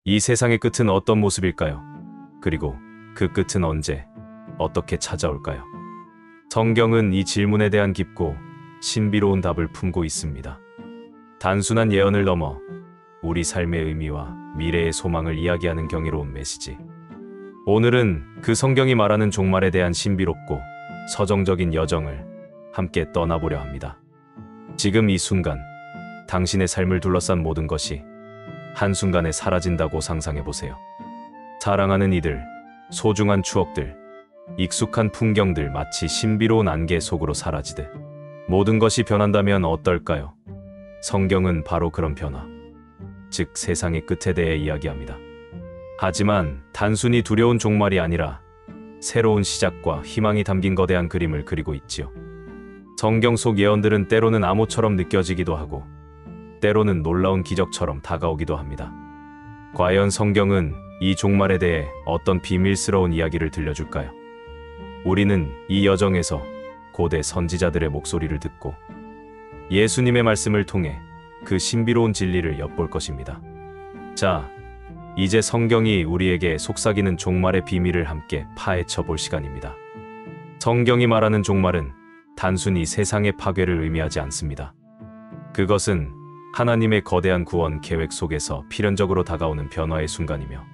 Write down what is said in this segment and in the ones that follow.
이 세상의 끝은 어떤 모습일까요? 그리고 그 끝은 언제, 어떻게 찾아올까요? 성경은 이 질문에 대한 깊고 신비로운 답을 품고 있습니다. 단순한 예언을 넘어 우리 삶의 의미와 미래의 소망을 이야기하는 경이로운 메시지. 오늘은 그 성경이 말하는 종말에 대한 신비롭고 서정적인 여정을 함께 떠나보려 합니다. 지금 이 순간, 당신의 삶을 둘러싼 모든 것이 한순간에 사라진다고 상상해보세요. 사랑하는 이들, 소중한 추억들, 익숙한 풍경들 마치 신비로운 안개 속으로 사라지듯 모든 것이 변한다면 어떨까요? 성경은 바로 그런 변화, 즉 세상의 끝에 대해 이야기합니다. 하지만 단순히 두려운 종말이 아니라 새로운 시작과 희망이 담긴 거대한 그림을 그리고 있지요. 성경 속 예언들은 때로는 암호처럼 느껴지기도 하고 때로는 놀라운 기적처럼 다가오기도 합니다. 과연 성경은 이 종말에 대해 어떤 비밀스러운 이야기를 들려줄까요? 우리는 이 여정에서 고대 선지자들의 목소리를 듣고 예수님의 말씀을 통해 그 신비로운 진리를 엿볼 것입니다. 자, 이제 성경이 우리에게 속삭이는 종말의 비밀을 함께 파헤쳐 볼 시간입니다. 성경이 말하는 종말은 단순히 세상의 파괴를 의미하지 않습니다. 그것은 하나님의 거대한 구원 계획 속에서 필연적으로 다가오는 변화의 순간이며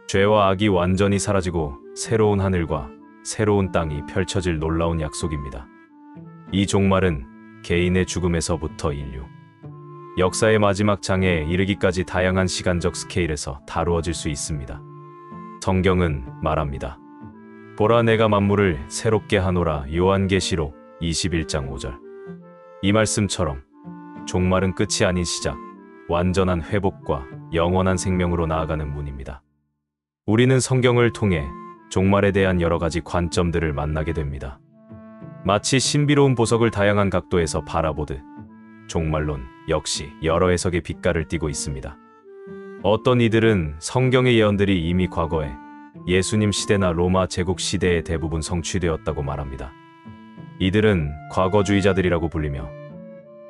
죄와 악이 완전히 사라지고 새로운 하늘과 새로운 땅이 펼쳐질 놀라운 약속입니다. 이 종말은 개인의 죽음에서부터 인류, 역사의 마지막 장에 이르기까지 다양한 시간적 스케일에서 다루어질 수 있습니다. 성경은 말합니다. 보라, 내가 만물을 새롭게 하노라. 요한계시록 21장 5절. 이 말씀처럼 종말은 끝이 아닌 시작, 완전한 회복과 영원한 생명으로 나아가는 문입니다. 우리는 성경을 통해 종말에 대한 여러 가지 관점들을 만나게 됩니다. 마치 신비로운 보석을 다양한 각도에서 바라보듯 종말론 역시 여러 해석의 빛깔을 띠고 있습니다. 어떤 이들은 성경의 예언들이 이미 과거에 예수님 시대나 로마 제국 시대에 대부분 성취되었다고 말합니다. 이들은 과거주의자들이라고 불리며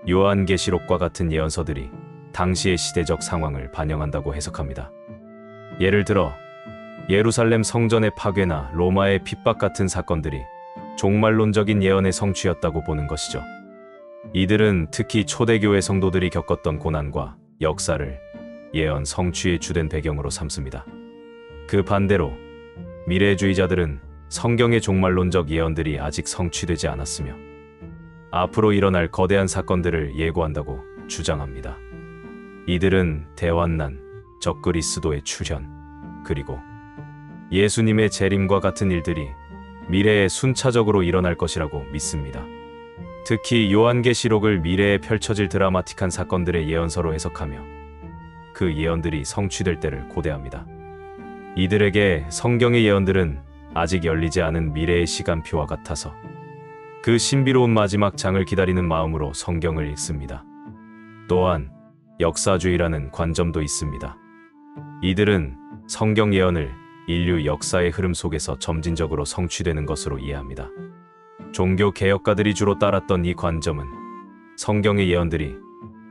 요한계시록과 같은 예언서들이 당시의 시대적 상황을 반영한다고 해석합니다. 예를 들어 예루살렘 성전의 파괴나 로마의 핍박 같은 사건들이 종말론적인 예언의 성취였다고 보는 것이죠. 이들은 특히 초대교회 성도들이 겪었던 고난과 역사를 예언 성취의 주된 배경으로 삼습니다. 그 반대로 미래주의자들은 성경의 종말론적 예언들이 아직 성취되지 않았으며 앞으로 일어날 거대한 사건들을 예고한다고 주장합니다. 이들은 대환난, 적그리스도의 출현, 그리고 예수님의 재림과 같은 일들이 미래에 순차적으로 일어날 것이라고 믿습니다. 특히 요한계시록을 미래에 펼쳐질 드라마틱한 사건들의 예언서로 해석하며 그 예언들이 성취될 때를 고대합니다. 이들에게 성경의 예언들은 아직 열리지 않은 미래의 시간표와 같아서 그 신비로운 마지막 장을 기다리는 마음으로 성경을 읽습니다. 또한 역사주의라는 관점도 있습니다. 이들은 성경 예언을 인류 역사의 흐름 속에서 점진적으로 성취되는 것으로 이해합니다. 종교 개혁가들이 주로 따랐던 이 관점은 성경의 예언들이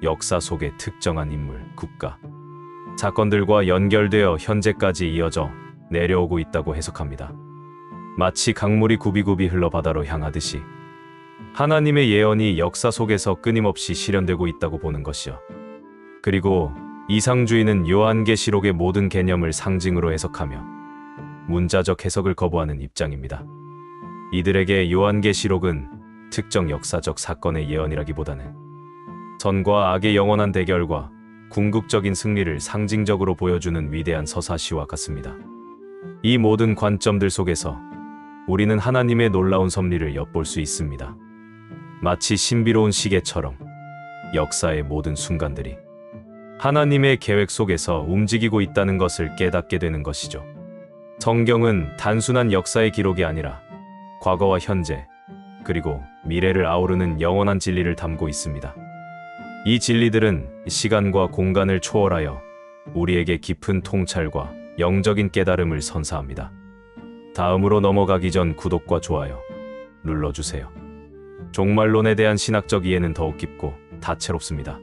역사 속의 특정한 인물, 국가, 사건들과 연결되어 현재까지 이어져 내려오고 있다고 해석합니다. 마치 강물이 굽이굽이 흘러 바다로 향하듯이 하나님의 예언이 역사 속에서 끊임없이 실현되고 있다고 보는 것이요. 그리고 이상주의는 요한계시록의 모든 개념을 상징으로 해석하며 문자적 해석을 거부하는 입장입니다. 이들에게 요한계시록은 특정 역사적 사건의 예언이라기보다는 선과 악의 영원한 대결과 궁극적인 승리를 상징적으로 보여주는 위대한 서사시와 같습니다. 이 모든 관점들 속에서 우리는 하나님의 놀라운 섭리를 엿볼 수 있습니다. 마치 신비로운 시계처럼 역사의 모든 순간들이 하나님의 계획 속에서 움직이고 있다는 것을 깨닫게 되는 것이죠. 성경은 단순한 역사의 기록이 아니라 과거와 현재, 그리고 미래를 아우르는 영원한 진리를 담고 있습니다. 이 진리들은 시간과 공간을 초월하여 우리에게 깊은 통찰과 영적인 깨달음을 선사합니다. 다음으로 넘어가기 전 구독과 좋아요 눌러주세요. 종말론에 대한 신학적 이해는 더욱 깊고 다채롭습니다.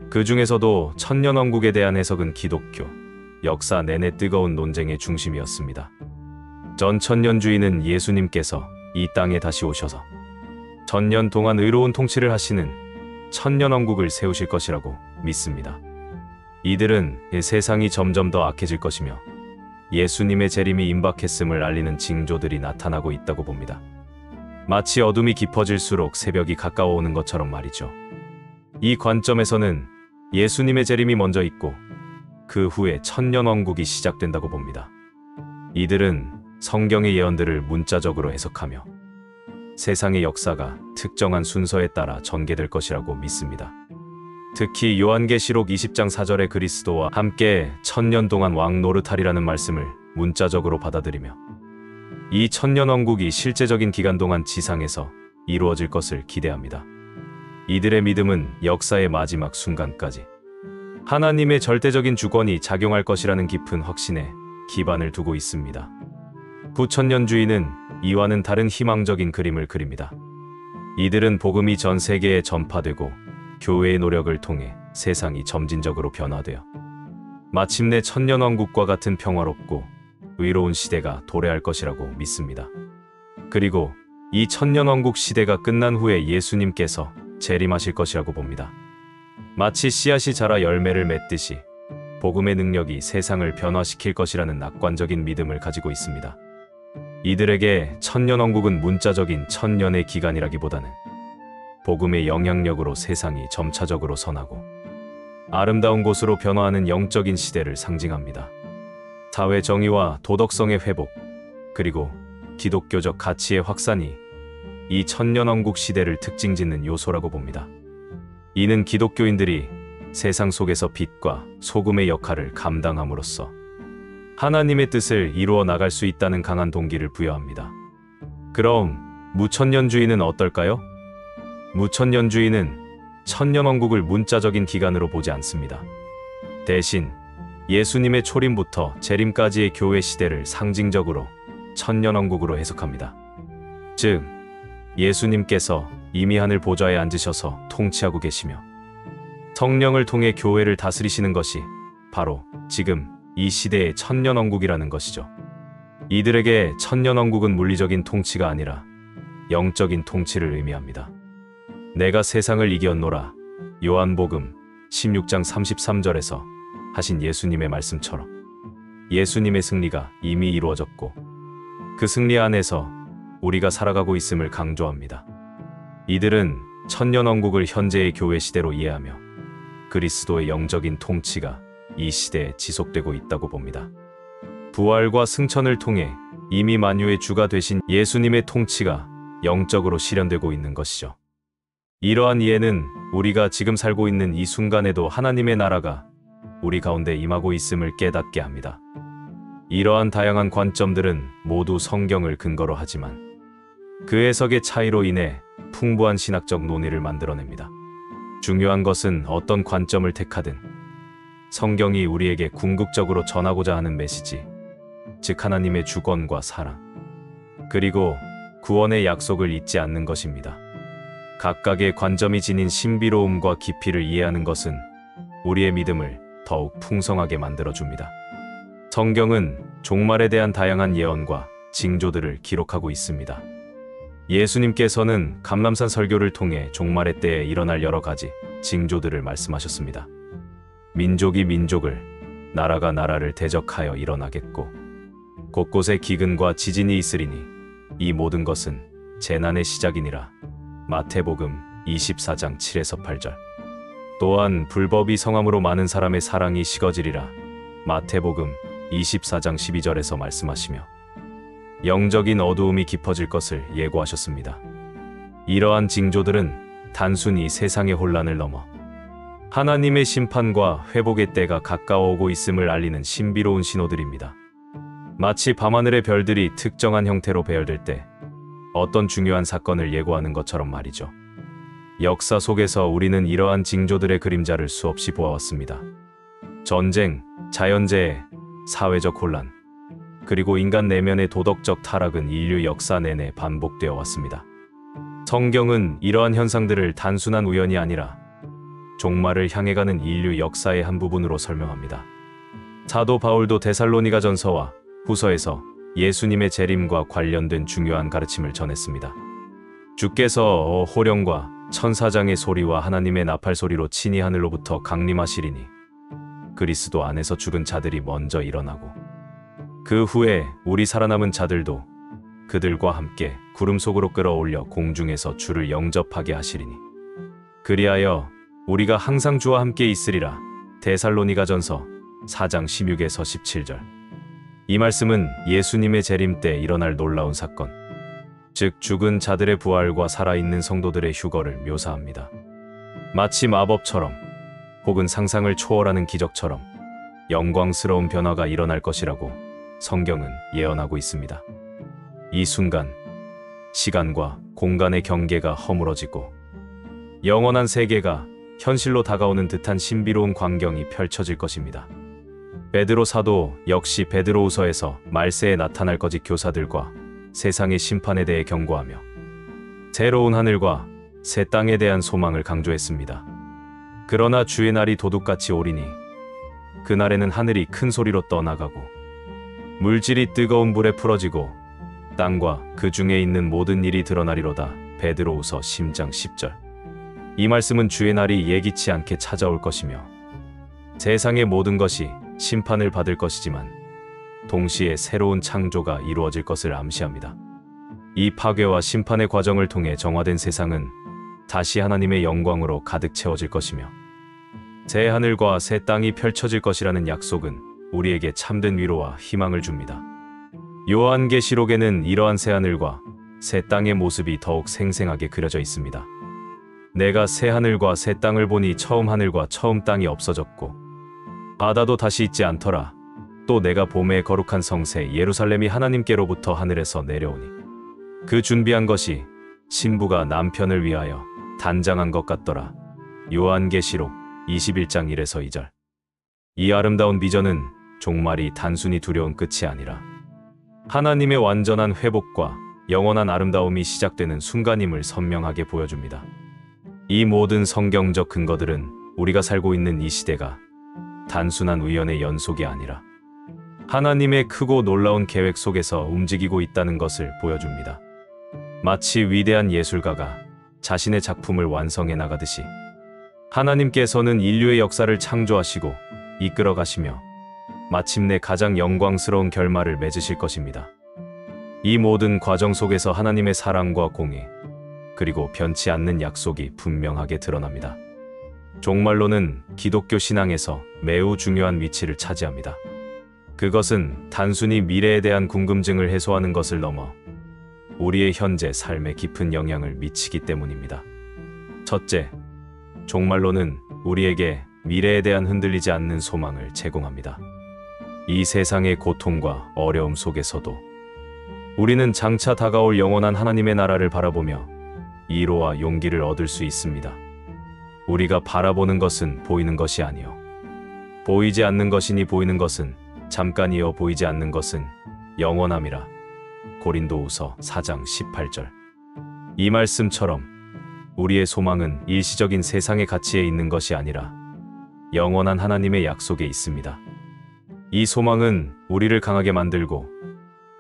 그 중에서도 천년왕국에 대한 해석은 기독교, 역사 내내 뜨거운 논쟁의 중심이었습니다. 전 천년주의는 예수님께서 이 땅에 다시 오셔서 천년 동안 의로운 통치를 하시는 천년왕국을 세우실 것이라고 믿습니다. 이들은 세상이 점점 더 악해질 것이며 예수님의 재림이 임박했음을 알리는 징조들이 나타나고 있다고 봅니다. 마치 어둠이 깊어질수록 새벽이 가까워 오는 것처럼 말이죠. 이 관점에서는 예수님의 재림이 먼저 있고 그 후에 천년왕국이 시작된다고 봅니다. 이들은 성경의 예언들을 문자적으로 해석하며 세상의 역사가 특정한 순서에 따라 전개될 것이라고 믿습니다. 특히 요한계시록 20장 4절의 그리스도와 함께 천년 동안 왕 노릇하리라는 말씀을 문자적으로 받아들이며 이 천년왕국이 실제적인 기간 동안 지상에서 이루어질 것을 기대합니다. 이들의 믿음은 역사의 마지막 순간까지 하나님의 절대적인 주권이 작용할 것이라는 깊은 확신에 기반을 두고 있습니다. 부천년주의는 이와는 다른 희망적인 그림을 그립니다. 이들은 복음이 전 세계에 전파되고 교회의 노력을 통해 세상이 점진적으로 변화되어 마침내 천년왕국과 같은 평화롭고 의로운 시대가 도래할 것이라고 믿습니다. 그리고 이 천년왕국 시대가 끝난 후에 예수님께서 재림하실 것이라고 봅니다. 마치 씨앗이 자라 열매를 맺듯이 복음의 능력이 세상을 변화시킬 것이라는 낙관적인 믿음을 가지고 있습니다. 이들에게 천년왕국은 문자적인 천년의 기간이라기보다는 복음의 영향력으로 세상이 점차적으로 선하고 아름다운 곳으로 변화하는 영적인 시대를 상징합니다. 사회 정의와 도덕성의 회복, 그리고 기독교적 가치의 확산이 이 천년왕국 시대를 특징짓는 요소라고 봅니다. 이는 기독교인들이 세상 속에서 빛과 소금의 역할을 감당함으로써 하나님의 뜻을 이루어 나갈 수 있다는 강한 동기를 부여합니다. 그럼 무천년주의는 어떨까요? 무천년주의는 천년왕국을 문자적인 기간으로 보지 않습니다. 대신 예수님의 초림부터 재림까지의 교회 시대를 상징적으로 천년왕국으로 해석합니다. 즉, 예수님께서 이미 하늘 보좌에 앉으셔서 통치하고 계시며 성령을 통해 교회를 다스리시는 것이 바로 지금 이 시대의 천년왕국이라는 것이죠. 이들에게 천년왕국은 물리적인 통치가 아니라 영적인 통치를 의미합니다. 내가 세상을 이겼노라, 요한복음 16장 33절에서 하신 예수님의 말씀처럼 예수님의 승리가 이미 이루어졌고 그 승리 안에서 우리가 살아가고 있음을 강조합니다. 이들은 천년왕국을 현재의 교회 시대로 이해하며 그리스도의 영적인 통치가 이 시대에 지속되고 있다고 봅니다. 부활과 승천을 통해 이미 만유의 주가 되신 예수님의 통치가 영적으로 실현되고 있는 것이죠. 이러한 이해는 우리가 지금 살고 있는 이 순간에도 하나님의 나라가 우리 가운데 임하고 있음을 깨닫게 합니다. 이러한 다양한 관점들은 모두 성경을 근거로 하지만 그 해석의 차이로 인해 풍부한 신학적 논의를 만들어냅니다. 중요한 것은 어떤 관점을 택하든 성경이 우리에게 궁극적으로 전하고자 하는 메시지, 즉 하나님의 주권과 사랑, 그리고 구원의 약속을 잊지 않는 것입니다. 각각의 관점이 지닌 신비로움과 깊이를 이해하는 것은 우리의 믿음을 더욱 풍성하게 만들어줍니다. 성경은 종말에 대한 다양한 예언과 징조들을 기록하고 있습니다. 예수님께서는 감람산 설교를 통해 종말의 때에 일어날 여러 가지 징조들을 말씀하셨습니다. 민족이 민족을, 나라가 나라를 대적하여 일어나겠고 곳곳에 기근과 지진이 있으리니 이 모든 것은 재난의 시작이니라. 마태복음 24장 7에서 8절. 또한 불법이 성함으로 많은 사람의 사랑이 식어지리라. 마태복음 24장 12절에서 말씀하시며 영적인 어두움이 깊어질 것을 예고하셨습니다. 이러한 징조들은 단순히 세상의 혼란을 넘어 하나님의 심판과 회복의 때가 가까워 오고 있음을 알리는 신비로운 신호들입니다. 마치 밤하늘의 별들이 특정한 형태로 배열될 때 어떤 중요한 사건을 예고하는 것처럼 말이죠. 역사 속에서 우리는 이러한 징조들의 그림자를 수없이 보아왔습니다. 전쟁, 자연재해, 사회적 혼란, 그리고 인간 내면의 도덕적 타락은 인류 역사 내내 반복되어 왔습니다. 성경은 이러한 현상들을 단순한 우연이 아니라 종말을 향해 가는 인류 역사의 한 부분으로 설명합니다. 사도 바울도 데살로니가전서와 후서에서 예수님의 재림과 관련된 중요한 가르침을 전했습니다. 주께서 호령과 천사장의 소리와 하나님의 나팔 소리로 친히 하늘로부터 강림하시리니 그리스도 안에서 죽은 자들이 먼저 일어나고 그 후에 우리 살아남은 자들도 그들과 함께 구름 속으로 끌어올려 공중에서 주를 영접하게 하시리니 그리하여 우리가 항상 주와 함께 있으리라. 데살로니가전서 4장 16에서 17절. 이 말씀은 예수님의 재림 때 일어날 놀라운 사건, 즉 죽은 자들의 부활과 살아있는 성도들의 휴거를 묘사합니다. 마치 마법처럼 혹은 상상을 초월하는 기적처럼 영광스러운 변화가 일어날 것이라고 성경은 예언하고 있습니다. 이 순간 시간과 공간의 경계가 허물어지고 영원한 세계가 현실로 다가오는 듯한 신비로운 광경이 펼쳐질 것입니다. 베드로 사도 역시 베드로후서에서 말세에 나타날 거짓 교사들과 세상의 심판에 대해 경고하며 새로운 하늘과 새 땅에 대한 소망을 강조했습니다. 그러나 주의 날이 도둑같이 오리니 그날에는 하늘이 큰 소리로 떠나가고 물질이 뜨거운 불에 풀어지고 땅과 그 중에 있는 모든 일이 드러나리로다. 베드로후서 10장 10절. 이 말씀은 주의 날이 예기치 않게 찾아올 것이며 세상의 모든 것이 심판을 받을 것이지만 동시에 새로운 창조가 이루어질 것을 암시합니다. 이 파괴와 심판의 과정을 통해 정화된 세상은 다시 하나님의 영광으로 가득 채워질 것이며 새 하늘과 새 땅이 펼쳐질 것이라는 약속은 우리에게 참된 위로와 희망을 줍니다. 요한계시록에는 이러한 새 하늘과 새 땅의 모습이 더욱 생생하게 그려져 있습니다. 내가 새 하늘과 새 땅을 보니 처음 하늘과 처음 땅이 없어졌고 바다도 다시 있지 않더라. 또 내가 봄의 거룩한 성새 예루살렘이 하나님께로부터 하늘에서 내려오니 그 준비한 것이 신부가 남편을 위하여 단장한 것 같더라. 요한계시록 21장 1에서 2절. 이 아름다운 비전은 종말이 단순히 두려운 끝이 아니라 하나님의 완전한 회복과 영원한 아름다움이 시작되는 순간임을 선명하게 보여줍니다. 이 모든 성경적 근거들은 우리가 살고 있는 이 시대가 단순한 우연의 연속이 아니라 하나님의 크고 놀라운 계획 속에서 움직이고 있다는 것을 보여줍니다. 마치 위대한 예술가가 자신의 작품을 완성해 나가듯이 하나님께서는 인류의 역사를 창조하시고 이끌어 가시며 마침내 가장 영광스러운 결말을 맺으실 것입니다. 이 모든 과정 속에서 하나님의 사랑과 공의, 그리고 변치 않는 약속이 분명하게 드러납니다. 종말론은 기독교 신앙에서 매우 중요한 위치를 차지합니다. 그것은 단순히 미래에 대한 궁금증을 해소하는 것을 넘어 우리의 현재 삶에 깊은 영향을 미치기 때문입니다. 첫째, 종말론은 우리에게 미래에 대한 흔들리지 않는 소망을 제공합니다. 이 세상의 고통과 어려움 속에서도 우리는 장차 다가올 영원한 하나님의 나라를 바라보며 위로와 용기를 얻을 수 있습니다. 우리가 바라보는 것은 보이는 것이 아니요 보이지 않는 것이니 보이는 것은 잠깐이요 보이지 않는 것은 영원함이라. 고린도후서 4장 18절. 이 말씀처럼 우리의 소망은 일시적인 세상의 가치에 있는 것이 아니라 영원한 하나님의 약속에 있습니다. 이 소망은 우리를 강하게 만들고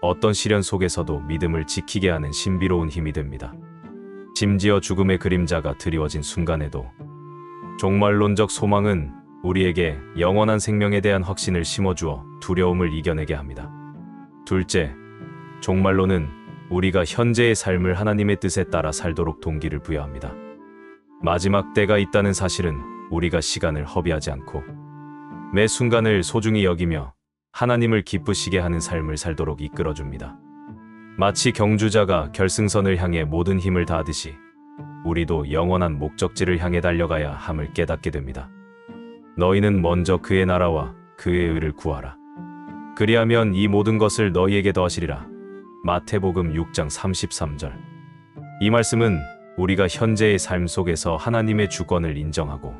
어떤 시련 속에서도 믿음을 지키게 하는 신비로운 힘이 됩니다. 심지어 죽음의 그림자가 드리워진 순간에도 종말론적 소망은 우리에게 영원한 생명에 대한 확신을 심어주어 두려움을 이겨내게 합니다. 둘째, 종말론은 우리가 현재의 삶을 하나님의 뜻에 따라 살도록 동기를 부여합니다. 마지막 때가 있다는 사실은 우리가 시간을 허비하지 않고 매 순간을 소중히 여기며 하나님을 기쁘시게 하는 삶을 살도록 이끌어줍니다. 마치 경주자가 결승선을 향해 모든 힘을 다하듯이 우리도 영원한 목적지를 향해 달려가야 함을 깨닫게 됩니다. 너희는 먼저 그의 나라와 그의 의를 구하라. 그리하면 이 모든 것을 너희에게 더하시리라. 마태복음 6장 33절. 이 말씀은 우리가 현재의 삶 속에서 하나님의 주권을 인정하고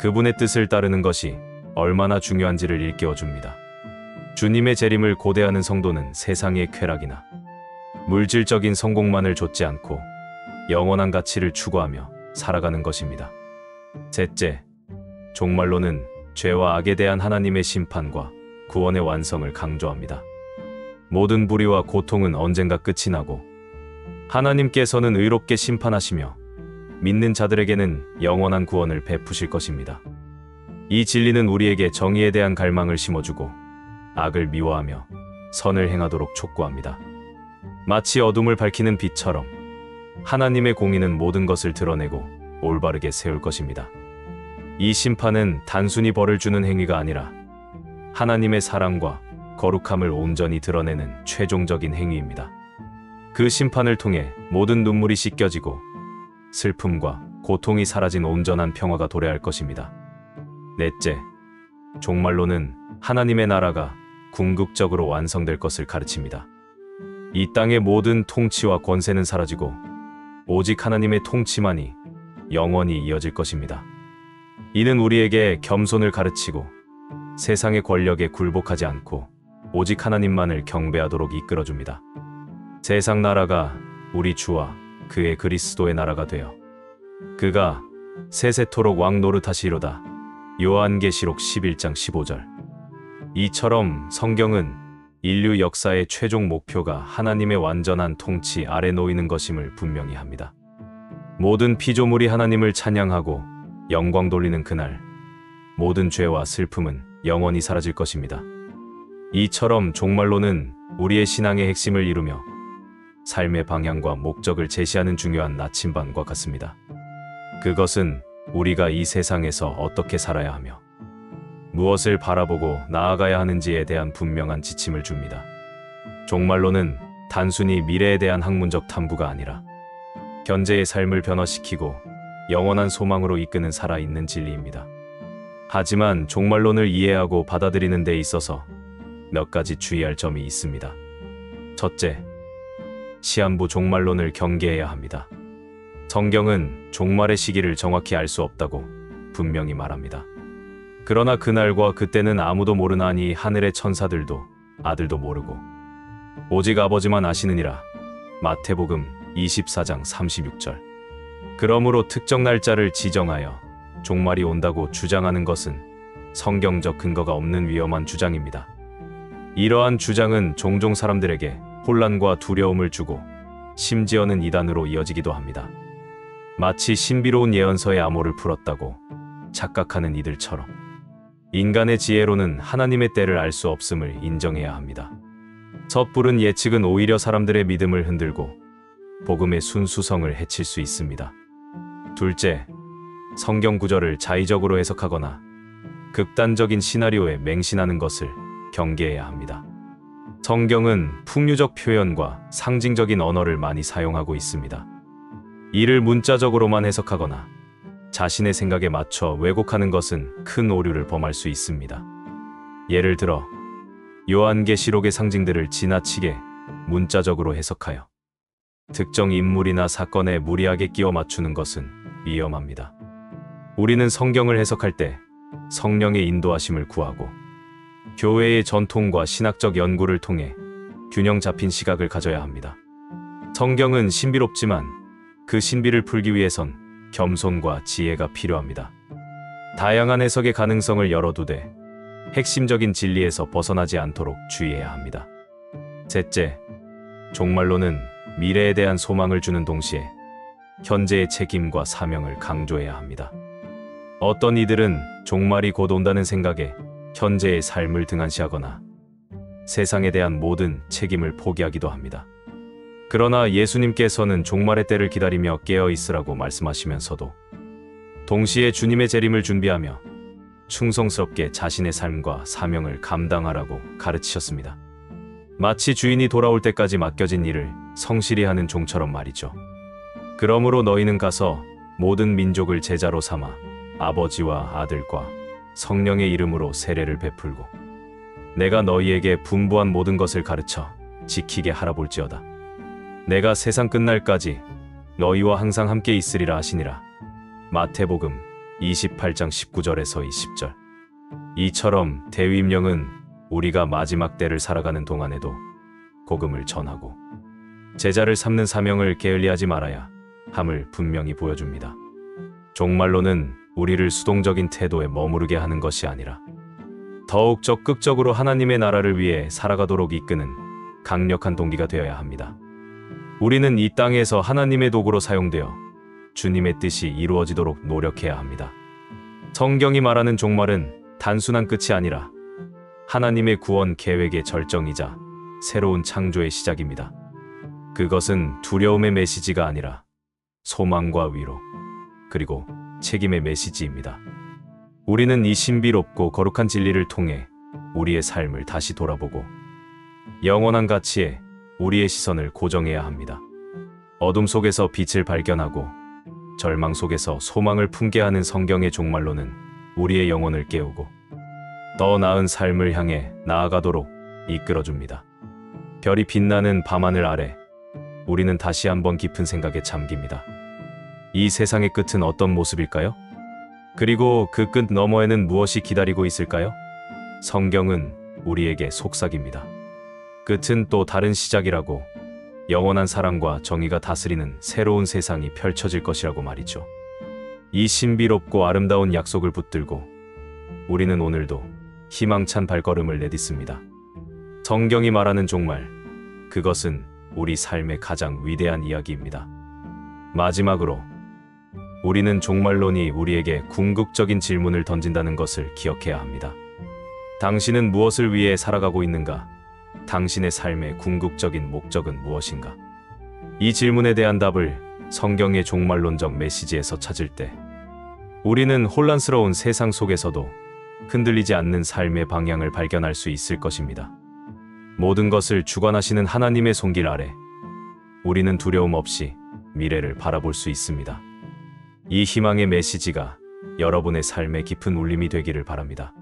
그분의 뜻을 따르는 것이 얼마나 중요한지를 일깨워 줍니다. 주님의 재림을 고대하는 성도는 세상의 쾌락이나 물질적인 성공만을 좇지 않고 영원한 가치를 추구하며 살아가는 것입니다. 셋째, 종말론은 죄와 악에 대한 하나님의 심판과 구원의 완성을 강조합니다. 모든 불의와 고통은 언젠가 끝이 나고 하나님께서는 의롭게 심판하시며 믿는 자들에게는 영원한 구원을 베푸실 것입니다. 이 진리는 우리에게 정의에 대한 갈망을 심어주고 악을 미워하며 선을 행하도록 촉구합니다. 마치 어둠을 밝히는 빛처럼 하나님의 공의는 모든 것을 드러내고 올바르게 세울 것입니다. 이 심판은 단순히 벌을 주는 행위가 아니라 하나님의 사랑과 거룩함을 온전히 드러내는 최종적인 행위입니다. 그 심판을 통해 모든 눈물이 씻겨지고 슬픔과 고통이 사라진 온전한 평화가 도래할 것입니다. 넷째, 종말론은 하나님의 나라가 궁극적으로 완성될 것을 가르칩니다. 이 땅의 모든 통치와 권세는 사라지고 오직 하나님의 통치만이 영원히 이어질 것입니다. 이는 우리에게 겸손을 가르치고 세상의 권력에 굴복하지 않고 오직 하나님만을 경배하도록 이끌어줍니다. 세상 나라가 우리 주와 그의 그리스도의 나라가 되어 그가 세세토록 왕 노릇하시리로다. 요한계시록 11장 15절. 이처럼 성경은 인류 역사의 최종 목표가 하나님의 완전한 통치 아래 놓이는 것임을 분명히 합니다. 모든 피조물이 하나님을 찬양하고 영광 돌리는 그날, 모든 죄와 슬픔은 영원히 사라질 것입니다. 이처럼 종말론은 우리의 신앙의 핵심을 이루며 삶의 방향과 목적을 제시하는 중요한 나침반과 같습니다. 그것은 우리가 이 세상에서 어떻게 살아야 하며 무엇을 바라보고 나아가야 하는지에 대한 분명한 지침을 줍니다. 종말론은 단순히 미래에 대한 학문적 탐구가 아니라 현재의 삶을 변화시키고 영원한 소망으로 이끄는 살아있는 진리입니다. 하지만 종말론을 이해하고 받아들이는 데 있어서 몇 가지 주의할 점이 있습니다. 첫째, 시한부 종말론을 경계해야 합니다. 성경은 종말의 시기를 정확히 알 수 없다고 분명히 말합니다. 그러나 그날과 그때는 아무도 모르나니 하늘의 천사들도 아들도 모르고 오직 아버지만 아시느니라. 마태복음 24장 36절. 그러므로 특정 날짜를 지정하여 종말이 온다고 주장하는 것은 성경적 근거가 없는 위험한 주장입니다. 이러한 주장은 종종 사람들에게 혼란과 두려움을 주고 심지어는 이단으로 이어지기도 합니다. 마치 신비로운 예언서의 암호를 풀었다고 착각하는 이들처럼 인간의 지혜로는 하나님의 때를 알 수 없음을 인정해야 합니다. 섣부른 예측은 오히려 사람들의 믿음을 흔들고 복음의 순수성을 해칠 수 있습니다. 둘째, 성경 구절을 자의적으로 해석하거나 극단적인 시나리오에 맹신하는 것을 경계해야 합니다. 성경은 풍류적 표현과 상징적인 언어를 많이 사용하고 있습니다. 이를 문자적으로만 해석하거나 자신의 생각에 맞춰 왜곡하는 것은 큰 오류를 범할 수 있습니다. 예를 들어 요한계시록의 상징들을 지나치게 문자적으로 해석하여 특정 인물이나 사건에 무리하게 끼워 맞추는 것은 위험합니다. 우리는 성경을 해석할 때 성령의 인도하심을 구하고 교회의 전통과 신학적 연구를 통해 균형 잡힌 시각을 가져야 합니다. 성경은 신비롭지만 그 신비를 풀기 위해선 겸손과 지혜가 필요합니다. 다양한 해석의 가능성을 열어두되 핵심적인 진리에서 벗어나지 않도록 주의해야 합니다. 셋째, 종말론은 미래에 대한 소망을 주는 동시에 현재의 책임과 사명을 강조해야 합니다. 어떤 이들은 종말이 곧 온다는 생각에 현재의 삶을 등한시하거나 세상에 대한 모든 책임을 포기하기도 합니다. 그러나 예수님께서는 종말의 때를 기다리며 깨어 있으라고 말씀하시면서도 동시에 주님의 재림을 준비하며 충성스럽게 자신의 삶과 사명을 감당하라고 가르치셨습니다. 마치 주인이 돌아올 때까지 맡겨진 일을 성실히 하는 종처럼 말이죠. 그러므로 너희는 가서 모든 민족을 제자로 삼아 아버지와 아들과 성령의 이름으로 세례를 베풀고 내가 너희에게 분부한 모든 것을 가르쳐 지키게 하라 볼지어다. 내가 세상 끝날까지 너희와 항상 함께 있으리라 하시니라. 마태복음 28장 19절에서 20절. 이처럼 대위임령은 우리가 마지막 때를 살아가는 동안에도 복음을 전하고 제자를 삼는 사명을 게을리하지 말아야 함을 분명히 보여줍니다. 종말론은 우리를 수동적인 태도에 머무르게 하는 것이 아니라 더욱 적극적으로 하나님의 나라를 위해 살아가도록 이끄는 강력한 동기가 되어야 합니다. 우리는 이 땅에서 하나님의 도구로 사용되어 주님의 뜻이 이루어지도록 노력해야 합니다. 성경이 말하는 종말은 단순한 끝이 아니라 하나님의 구원 계획의 절정이자 새로운 창조의 시작입니다. 그것은 두려움의 메시지가 아니라 소망과 위로, 그리고 책임의 메시지입니다. 우리는 이 신비롭고 거룩한 진리를 통해 우리의 삶을 다시 돌아보고 영원한 가치에 우리의 시선을 고정해야 합니다. 어둠 속에서 빛을 발견하고 절망 속에서 소망을 품게 하는 성경의 종말론은 우리의 영혼을 깨우고 더 나은 삶을 향해 나아가도록 이끌어줍니다. 별이 빛나는 밤하늘 아래 우리는 다시 한번 깊은 생각에 잠깁니다. 이 세상의 끝은 어떤 모습일까요? 그리고 그 끝 너머에는 무엇이 기다리고 있을까요? 성경은 우리에게 속삭입니다. 끝은 또 다른 시작이라고, 영원한 사랑과 정의가 다스리는 새로운 세상이 펼쳐질 것이라고 말이죠. 이 신비롭고 아름다운 약속을 붙들고 우리는 오늘도 희망찬 발걸음을 내딛습니다. 성경이 말하는 종말, 그것은 우리 삶의 가장 위대한 이야기입니다. 마지막으로 우리는 종말론이 우리에게 궁극적인 질문을 던진다는 것을 기억해야 합니다. 당신은 무엇을 위해 살아가고 있는가? 당신의 삶의 궁극적인 목적은 무엇인가? 이 질문에 대한 답을 성경의 종말론적 메시지에서 찾을 때 우리는 혼란스러운 세상 속에서도 흔들리지 않는 삶의 방향을 발견할 수 있을 것입니다. 모든 것을 주관하시는 하나님의 손길 아래 우리는 두려움 없이 미래를 바라볼 수 있습니다. 이 희망의 메시지가 여러분의 삶에 깊은 울림이 되기를 바랍니다.